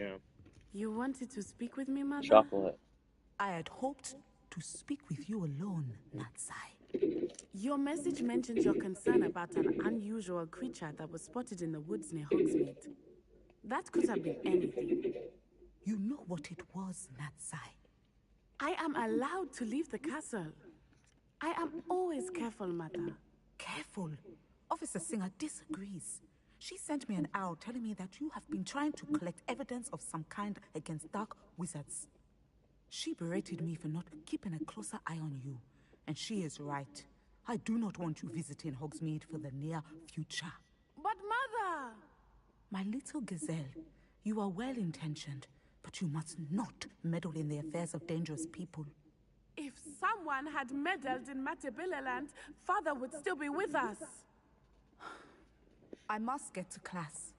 Yeah. You wanted to speak with me, Mother? Chocolate. I had hoped to speak with you alone, Natsai. Your message mentions your concern about an unusual creature that was spotted in the woods near Hogsmeade. That could have been anything. You know what it was, Natsai. I am allowed to leave the castle. I am always careful, Mother. Careful. Officer Singer disagrees. She sent me an owl telling me that you have been trying to collect evidence of some kind against dark wizards. She berated me for not keeping a closer eye on you. And she is right. I do not want you visiting Hogsmeade for the near future. But Mother! My little gazelle, you are well-intentioned, but you must not meddle in the affairs of dangerous people. If someone had meddled in Matabeleland, Father would still be with us. I must get to class.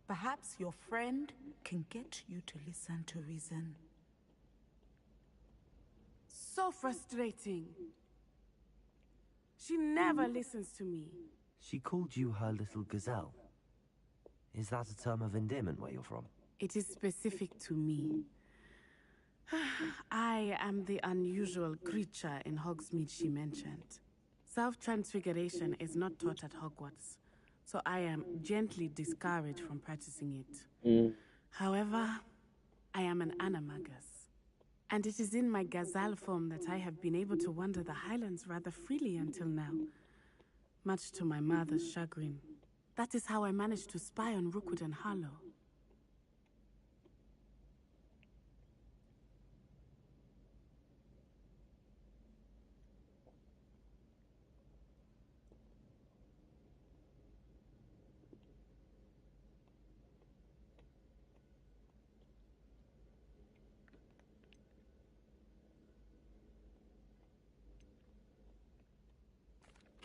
Perhaps your friend can get you to listen to reason. So frustrating. She never listens to me. She called you her little gazelle. Is that a term of endearment where you're from? It is specific to me. I am the unusual creature in Hogsmeade she mentioned. Self-transfiguration is not taught at Hogwarts, so I am gently discouraged from practicing it. However, I am an animagus, and it is in my gazelle form that I have been able to wander the Highlands rather freely until now, much to my mother's chagrin. That is how I managed to spy on Rookwood and Harlow.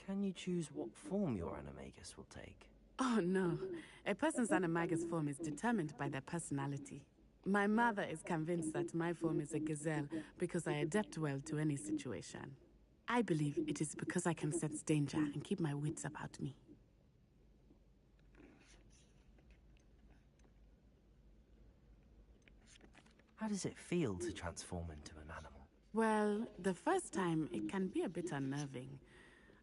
Can you choose what form your animagus will take? Oh no, a person's animagus form is determined by their personality. My mother is convinced that my form is a gazelle because I adapt well to any situation. I believe it is because I can sense danger and keep my wits about me. How does it feel to transform into an animal? Well, the first time it can be a bit unnerving.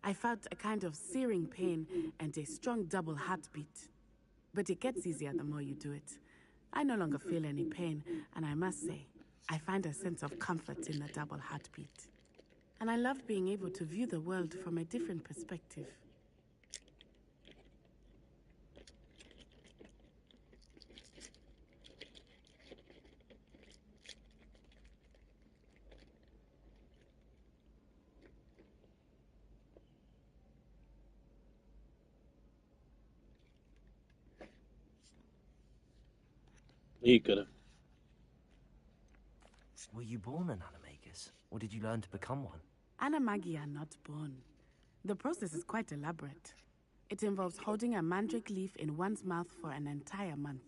I felt a kind of searing pain and a strong double heartbeat. But it gets easier the more you do it. I no longer feel any pain, and I must say, I find a sense of comfort in the double heartbeat. And I love being able to view the world from a different perspective. You could have. Were you born an animagus, or did you learn to become one? Animagi are not born. The process is quite elaborate. It involves holding a mandrake leaf in one's mouth for an entire month,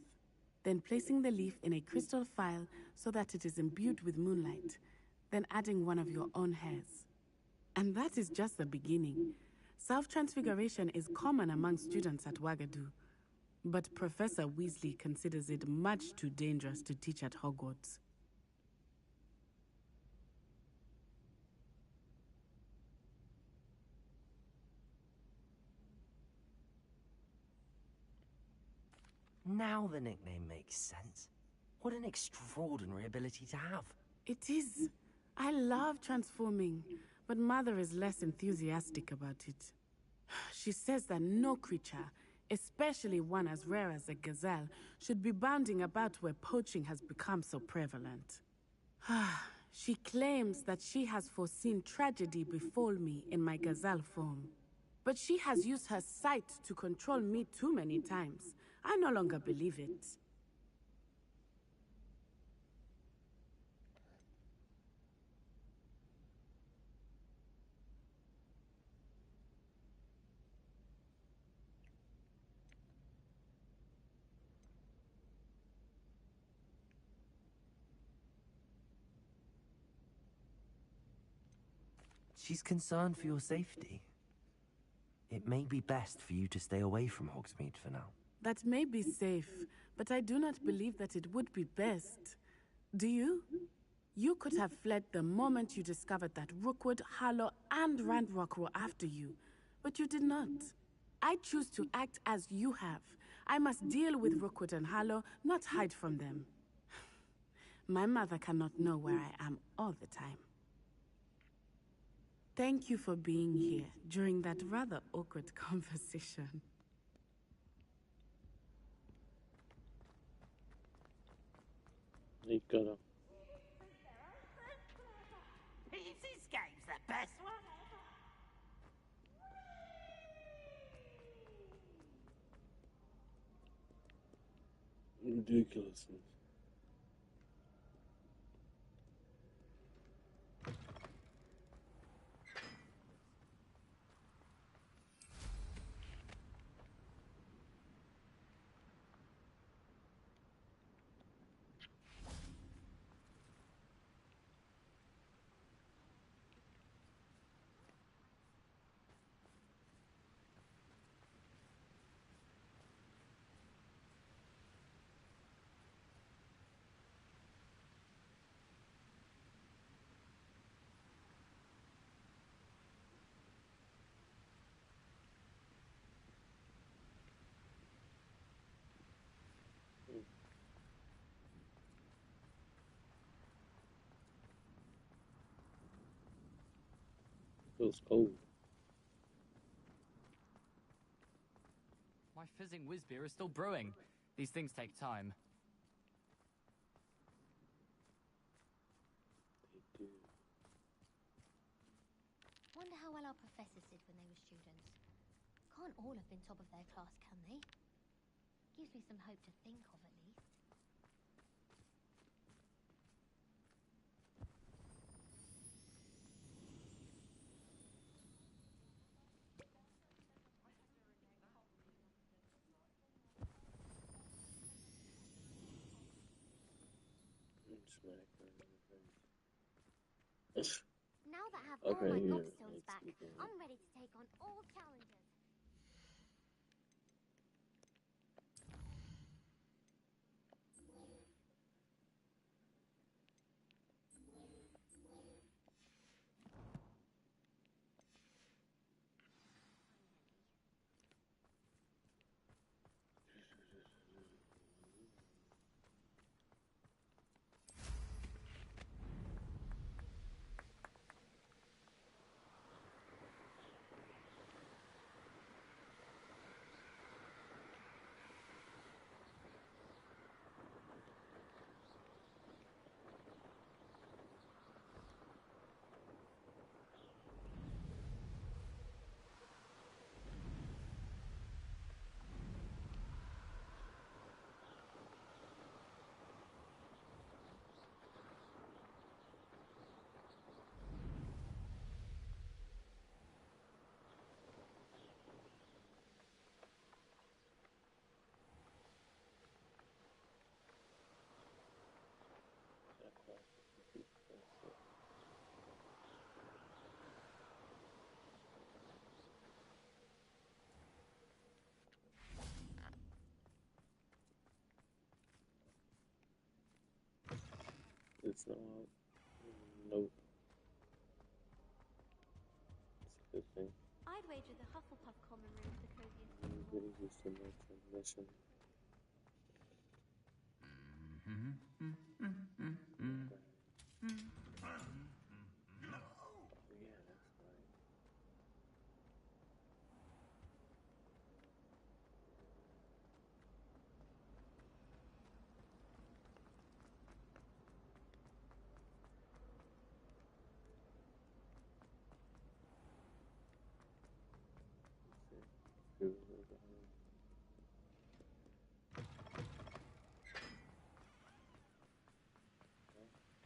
then placing the leaf in a crystal phial so that it is imbued with moonlight, then adding one of your own hairs. And that is just the beginning. Self-transfiguration is common among students at Wagadu, but Professor Weasley considers it much too dangerous to teach at Hogwarts. Now the nickname makes sense. What an extraordinary ability to have. It is. I love transforming, but Mother is less enthusiastic about it. She says that no creature, especially one as rare as a gazelle, should be bounding about where poaching has become so prevalent. She claims that she has foreseen tragedy befall me in my gazelle form. But she has used her sight to control me too many times. I no longer believe it. She's concerned for your safety. It may be best for you to stay away from Hogsmeade for now. That may be safe, but I do not believe that it would be best. Do you? You could have fled the moment you discovered that Rookwood, Harlow, and Randrock were after you, but you did not. I choose to act as you have. I must deal with Rookwood and Harlow, not hide from them. My mother cannot know where I am all the time. Thank you for being here during that rather awkward conversation. You gotta. Is this game's the best one Ridiculousness. Feels cold. My fizzing whiz beer is still brewing. These things take time. They do. Wonder how well our professors did when they were students. Can't all have been top of their class, can they? Gives me some hope to think of, at least. Smack her in the face. Now that I have Okay, all my yeah, gobstones let's back, keep going. I'm ready to take on all challenges. It's not. Nope. It's a good thing. I'd wager the Hufflepuff common room is the coziest in the Really world. used to my transmission. Yeah, that's right. Let's see. Who was behind?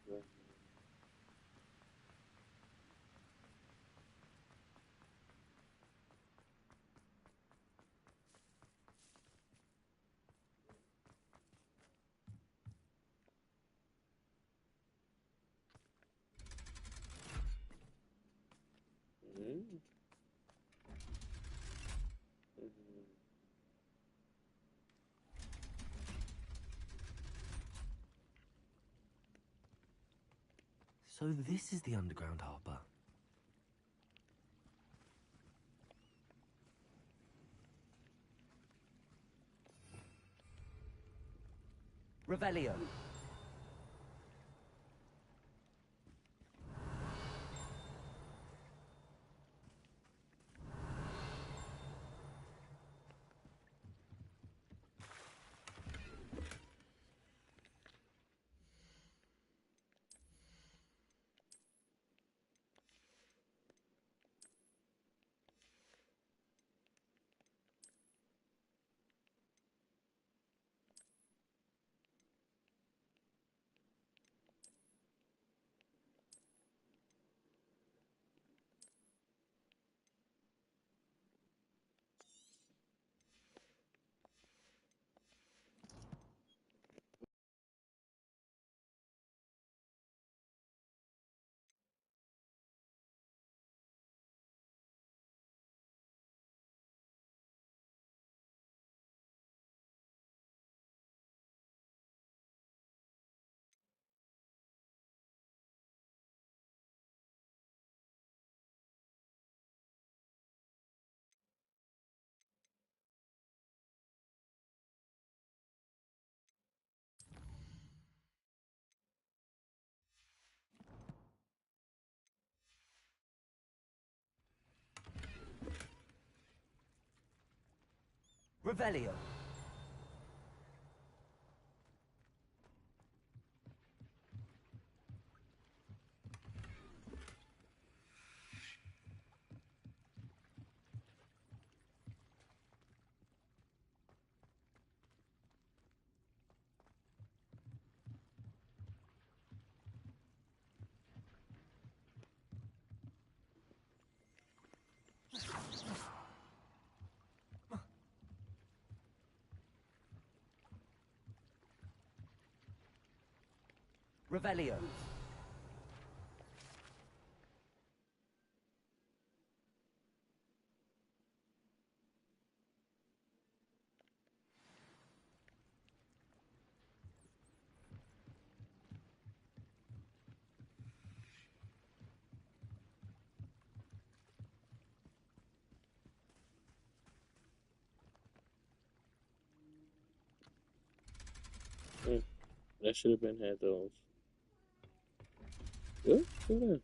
Right. Mm. So this is the underground harbor. Revelio. Revelio. Revelio. That should have been had those. Good? Yeah.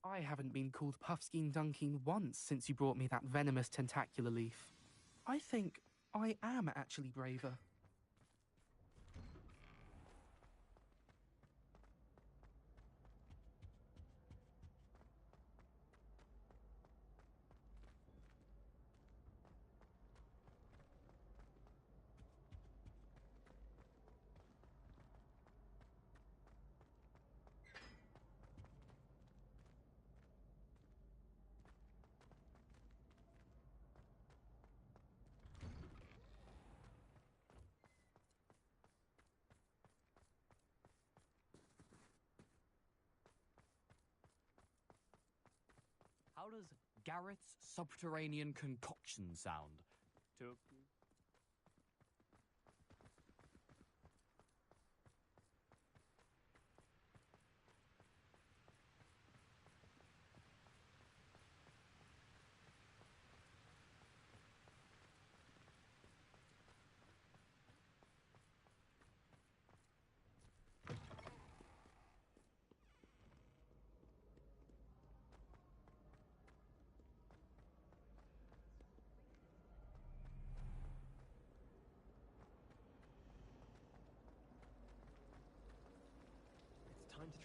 I haven't been called Puffskein Dunking once since you brought me that venomous tentacular leaf. I think I am actually braver. How does Garrett's subterranean concoction sound? To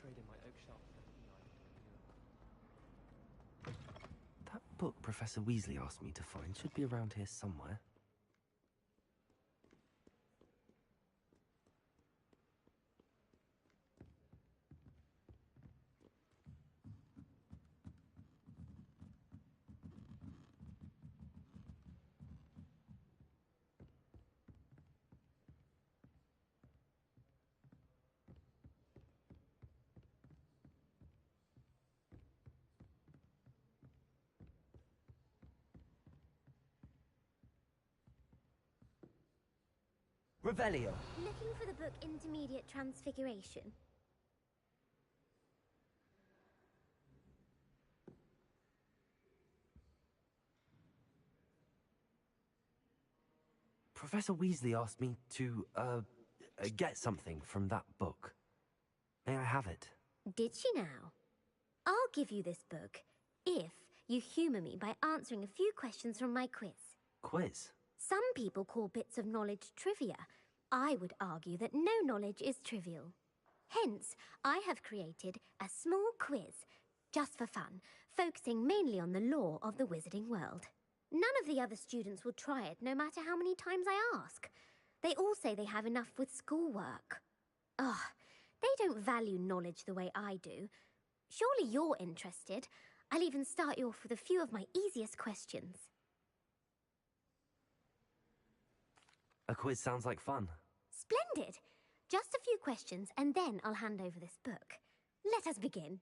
trade in my oak sharp for the That book Professor Weasley asked me to find should be around here somewhere. Revelio. Looking for the book Intermediate Transfiguration? Professor Weasley asked me to, get something from that book. May I have it? Did she now? I'll give you this book if you humour me by answering a few questions from my quiz. Quiz? Some people call bits of knowledge trivia. I would argue that no knowledge is trivial. Hence, I have created a small quiz, just for fun, focusing mainly on the lore of the wizarding world. None of the other students will try it, no matter how many times I ask. They all say they have enough with schoolwork. Ugh, they don't value knowledge the way I do. Surely you're interested. I'll even start you off with a few of my easiest questions. A quiz sounds like fun. Splendid! Just a few questions, and then I'll hand over this book. Let us begin.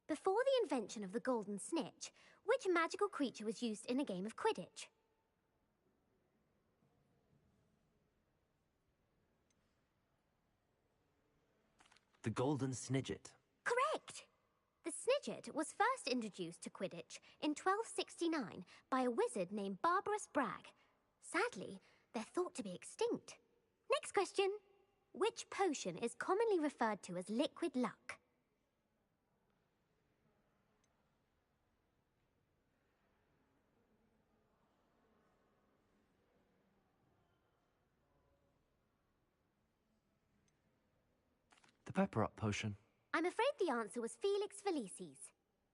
Before the invention of the golden snitch, which magical creature was used in a game of Quidditch? The Golden Snidget. Correct! The Snidget was first introduced to Quidditch in 1269 by a wizard named Barbarous Bragg. Sadly, they're thought to be extinct. Next question. Which potion is commonly referred to as liquid luck? The Pepper Up potion. I'm afraid the answer was Felix Felicis.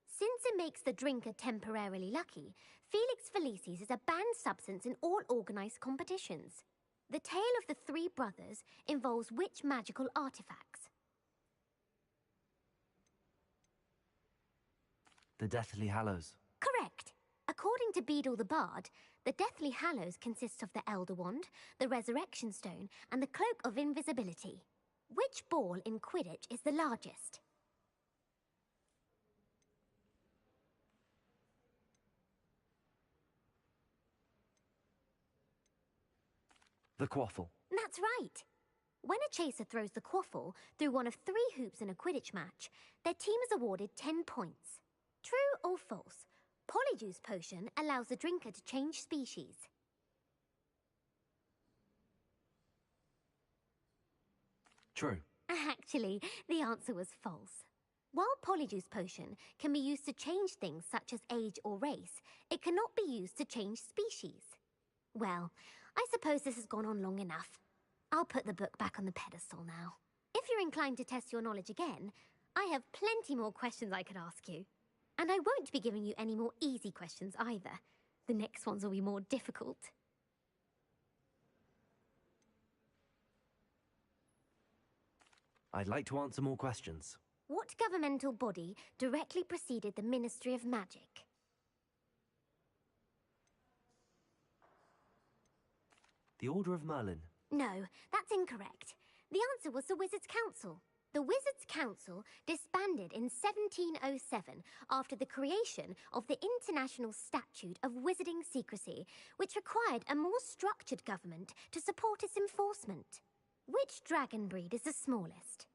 Since it makes the drinker temporarily lucky, Felix Felicis is a banned substance in all organised competitions. The tale of the three brothers involves which magical artifacts? The Deathly Hallows. Correct. According to Beedle the Bard, the Deathly Hallows consists of the Elder Wand, the Resurrection Stone, and the Cloak of Invisibility. Which ball in Quidditch is the largest? The Quaffle. That's right. When a chaser throws the quaffle through one of 3 hoops in a Quidditch match, their team is awarded 10 points. True or false? Polyjuice Potion allows the drinker to change species. True. Actually, the answer was false. While Polyjuice Potion can be used to change things such as age or race, it cannot be used to change species. Well, I suppose this has gone on long enough. I'll put the book back on the pedestal now. If you're inclined to test your knowledge again, I have plenty more questions I could ask you. And I won't be giving you any more easy questions either. The next ones will be more difficult. I'd like to answer more questions. What governmental body directly preceded the Ministry of Magic? The Order of Merlin. No, that's incorrect. The answer was the Wizards' Council. The Wizards' Council disbanded in 1707 after the creation of the International Statute of Wizarding Secrecy, which required a more structured government to support its enforcement. Which dragon breed is the smallest?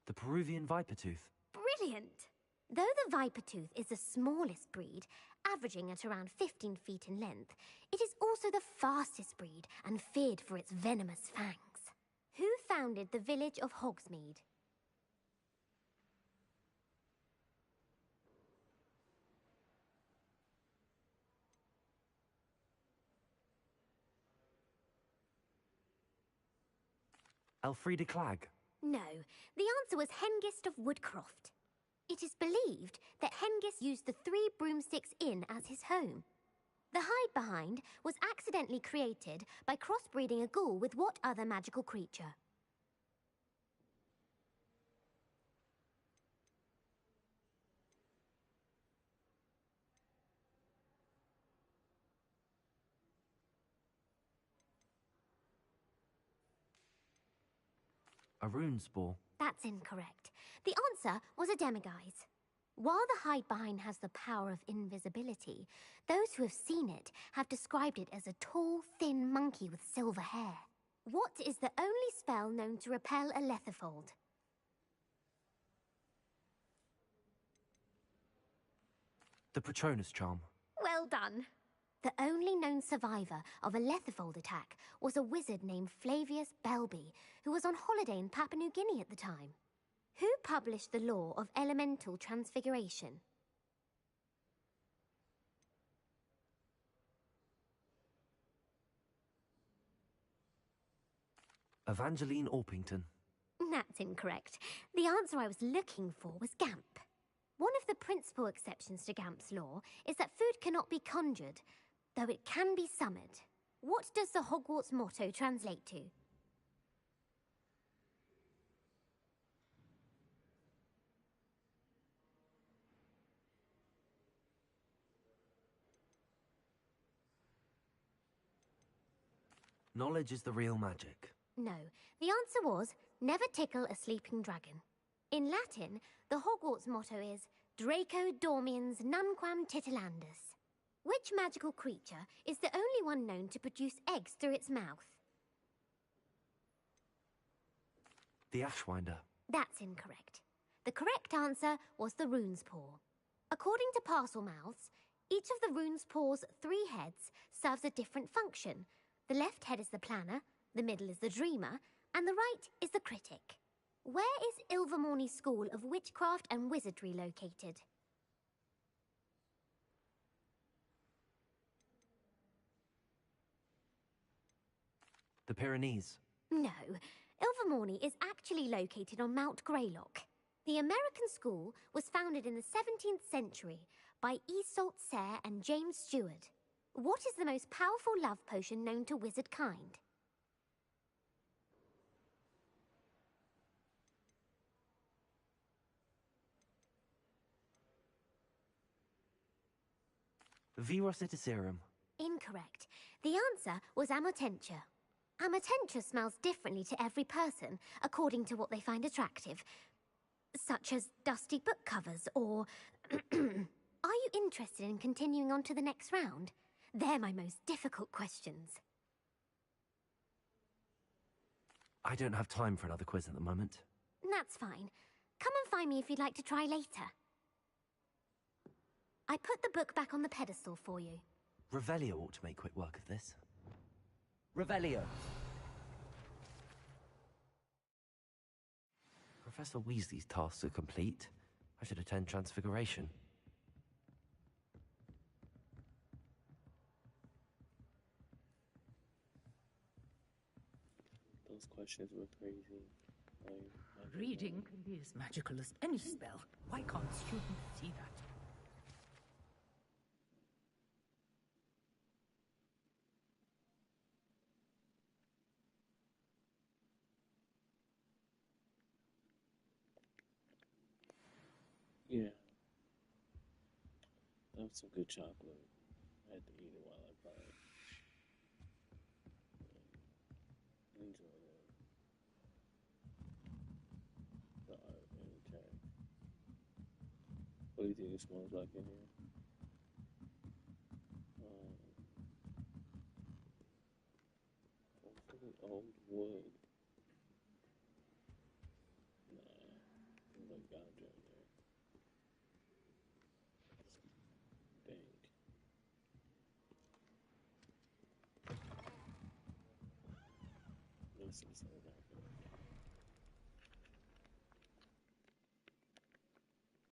The Peruvian Vipertooth. Brilliant! Though the Vipertooth is the smallest breed, averaging at around 15 feet in length, it is also the fastest breed and feared for its venomous fangs. Who founded the village of Hogsmeade? Elfrida Clegg? No, the answer was Hengist of Woodcroft. It is believed that Hengist used the Three Broomsticks Inn as his home. The hide-behind was accidentally created by crossbreeding a ghoul with what other magical creature? A rune spore? That's incorrect. The answer was a demiguise. While the hide-behind has the power of invisibility, those who have seen it have described it as a tall, thin monkey with silver hair. What is the only spell known to repel a lethifold? The Patronus charm. Well done. The only known survivor of a lethifold attack was a wizard named Flavius Belby, who was on holiday in Papua New Guinea at the time. Who published the law of elemental transfiguration? Evangeline Orpington. That's incorrect. The answer I was looking for was Gamp. One of the principal exceptions to Gamp's law is that food cannot be conjured, though it can be summoned. What does the Hogwarts motto translate to? Knowledge is the real magic. No, the answer was, never tickle a sleeping dragon. In Latin, the Hogwarts motto is, Draco dormiens nunquam titilandus. Which magical creature is the only one known to produce eggs through its mouth? The Ashwinder. That's incorrect. The correct answer was the rune's paw. According to parcel mouths, each of the rune's paw's 3 heads serves a different function. The left head is the planner, the middle is the dreamer, and the right is the critic. Where is Ilvermorny's School of Witchcraft and Wizardry located? The Pyrenees. No, Ilvermorny is actually located on Mount Greylock. The American school was founded in the 17th century by Iseult Sayre and James Stewart. What is the most powerful love potion known to wizard kind? Virositiserum. Incorrect. The answer was Amotentia. Amotentia smells differently to every person, according to what they find attractive, such as dusty book covers or... Are you interested in continuing on to the next round? They're my most difficult questions. I don't have time for another quiz at the moment. That's fine. Come and find me if you'd like to try later. I put the book back on the pedestal for you. Revelio ought to make quick work of this. Revelio. Professor Weasley's tasks are complete. I should attend Transfiguration. Those questions were crazy. Reading can be as magical as any spell. Why can't students see that? Yeah. That was some good chocolate. I had to eat it while I played. Enjoy it. The art and the tech. What do you think it smells like in here? Hopefully old wood. Nah, like ganja in there. Dang. This is so dark.